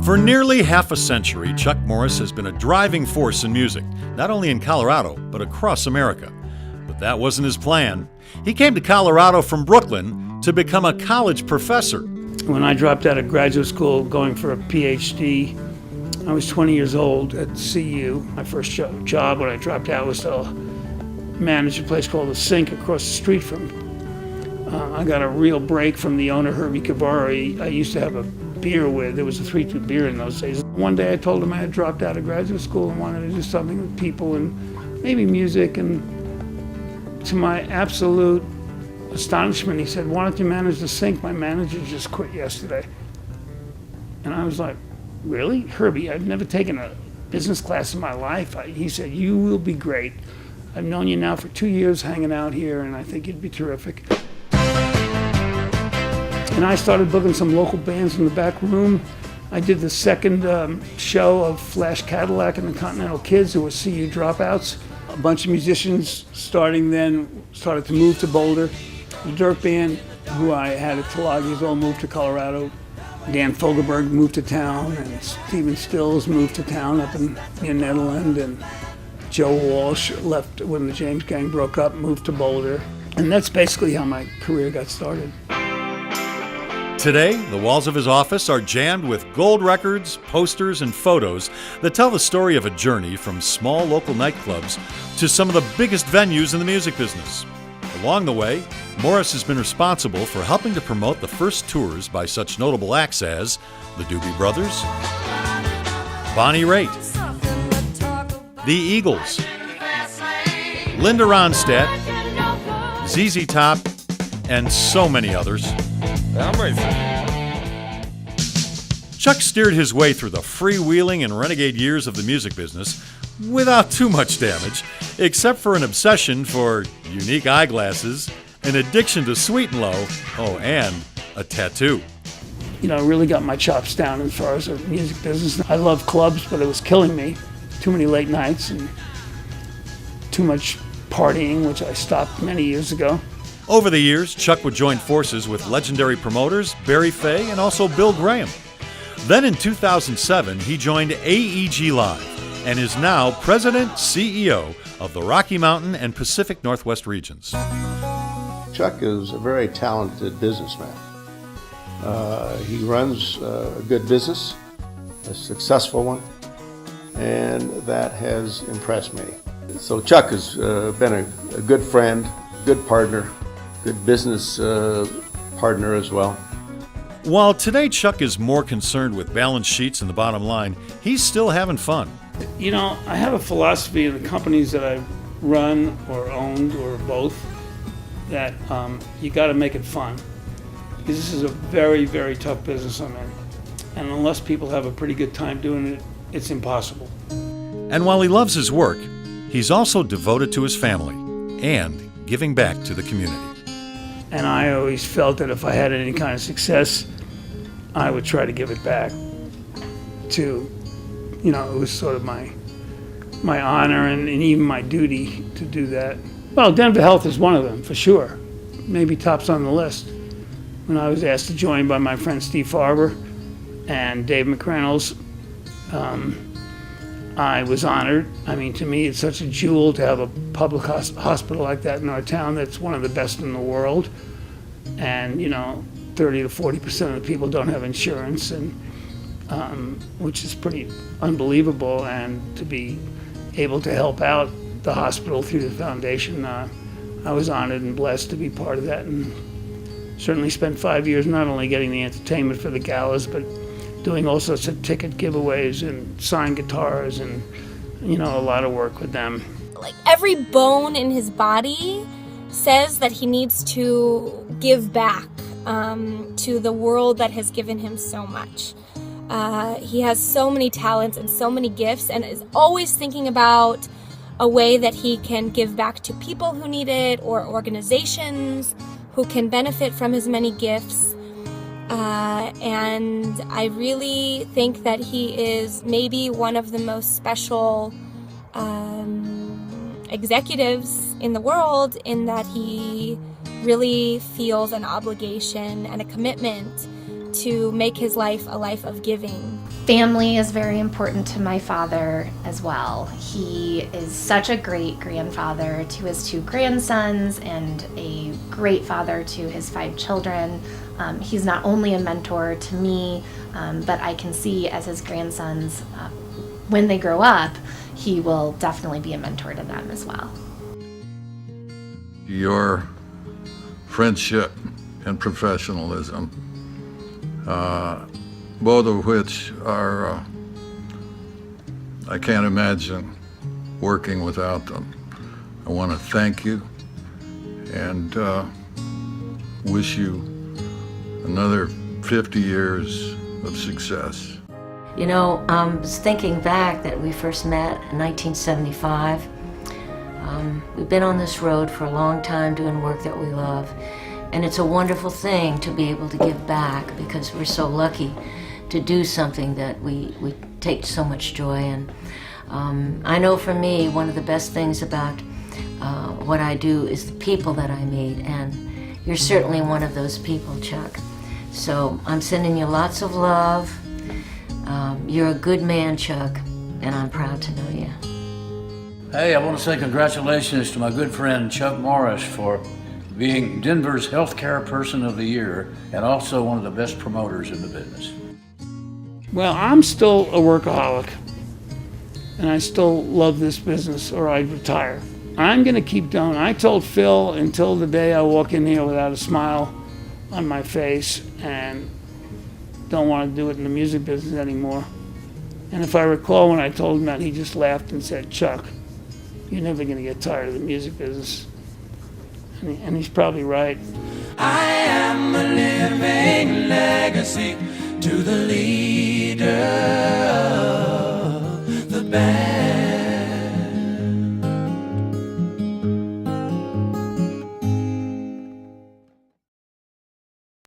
For nearly half a century, Chuck Morris has been a driving force in music, not only in Colorado, but across America. But that wasn't his plan. He came to Colorado from Brooklyn to become a college professor. When I dropped out of graduate school going for a PhD, I was 20 years old at CU. My first job when I dropped out was to manage a place called The Sink across the street from me. I got a real break from the owner, Herbie Cavarro. I used to have a beer with. There was a 3-2 beer in those days. One day I told him I had dropped out of graduate school and wanted to do something with people and maybe music. And to my absolute astonishment, he said, "Why don't you manage The Sink? My manager just quit yesterday." And I was like, "Really? Herbie, I've never taken a business class in my life." He said, "You will be great. I've known you now for 2 years hanging out here, and I think you'd be terrific." And I started booking some local bands in the back room. I did the second show of Flash Cadillac and the Continental Kids, who were CU dropouts. A bunch of musicians starting then started to move to Boulder. The Dirt Band, who I had at Tulagis, all moved to Colorado. Dan Fogelberg moved to town, and Stephen Stills moved to town up in near Netherland, and Joe Walsh left when the James Gang broke up, moved to Boulder. And that's basically how my career got started. Today, the walls of his office are jammed with gold records, posters, and photos that tell the story of a journey from small local nightclubs to some of the biggest venues in the music business. Along the way, Morris has been responsible for helping to promote the first tours by such notable acts as the Doobie Brothers, Bonnie Raitt, the Eagles, Linda Ronstadt, ZZ Top, and so many others. Chuck steered his way through the freewheeling and renegade years of the music business without too much damage, except for an obsession for unique eyeglasses, an addiction to Sweet and Low, and a tattoo. Really got my chops down as far as the music business. I love clubs, but it was killing me. Too many late nights and too much partying, which I stopped many years ago. Over the years, Chuck would join forces with legendary promoters Barry Fay and also Bill Graham. Then in 2007, he joined AEG Live and is now President CEO of the Rocky Mountain and Pacific Northwest regions. Chuck is a very talented businessman. He runs a good business, a successful one, and that has impressed me. So Chuck has been a good friend, good partner, good business partner as well. While today Chuck is more concerned with balance sheets and the bottom line, he's still having fun. I have a philosophy in the companies that I've run or owned or both that you got to make it fun. Because this is a very, very tough business I'm in. And unless people have a pretty good time doing it, it's impossible. And while he loves his work, he's also devoted to his family and giving back to the community. And I always felt that if I had any kind of success, I would try to give it back to, it was sort of my honor and even my duty to do that. Well, Denver Health is one of them, for sure. Maybe tops on the list. When I was asked to join by my friend Steve Farber and Dave McReynolds, I was honored. To me, it's such a jewel to have a public hospital like that in our town that's one of the best in the world. And, 30 to 40% of the people don't have insurance, and which is pretty unbelievable. And to be able to help out the hospital through the foundation, I was honored and blessed to be part of that, and certainly spent 5 years not only getting the entertainment for the galas, but doing all sorts of ticket giveaways and signed guitars and, a lot of work with them. Like every bone in his body says that he needs to give back to the world that has given him so much. He has so many talents and so many gifts and is always thinking about a way that he can give back to people who need it or organizations who can benefit from his many gifts. And I really think that he is maybe one of the most special executives in the world, in that he really feels an obligation and a commitment to make his life a life of giving. Family is very important to my father as well. He is such a great grandfather to his 2 grandsons and a great father to his 5 children. He's not only a mentor to me, but I can see as his grandsons, when they grow up, he will definitely be a mentor to them as well. Your friendship and professionalism, both of which are, I can't imagine working without them. I want to thank you and wish you another 50 years of success. You know, I was thinking back that we first met in 1975. We've been on this road for a long time doing work that we love, and it's a wonderful thing to be able to give back because we're so lucky to do something that we take so much joy in. I know for me, one of the best things about what I do is the people that I meet, and you're certainly one of those people, Chuck. So I'm sending you lots of love. You're a good man, Chuck, and I'm proud to know you. Hey, I want to say congratulations to my good friend Chuck Morris for being Denver's Healthcare Person of the Year and also one of the best promoters in the business. Well, I'm still a workaholic, and I still love this business, or I'd retire. I'm going to keep doing. I told Phil until the day I walk in here without a smile on my face and don't want to do it in the music business anymore. And if I recall when I told him that, he just laughed and said, "Chuck, you're never going to get tired of the music business." And he's probably right. I am a living legacy to the leader of the band.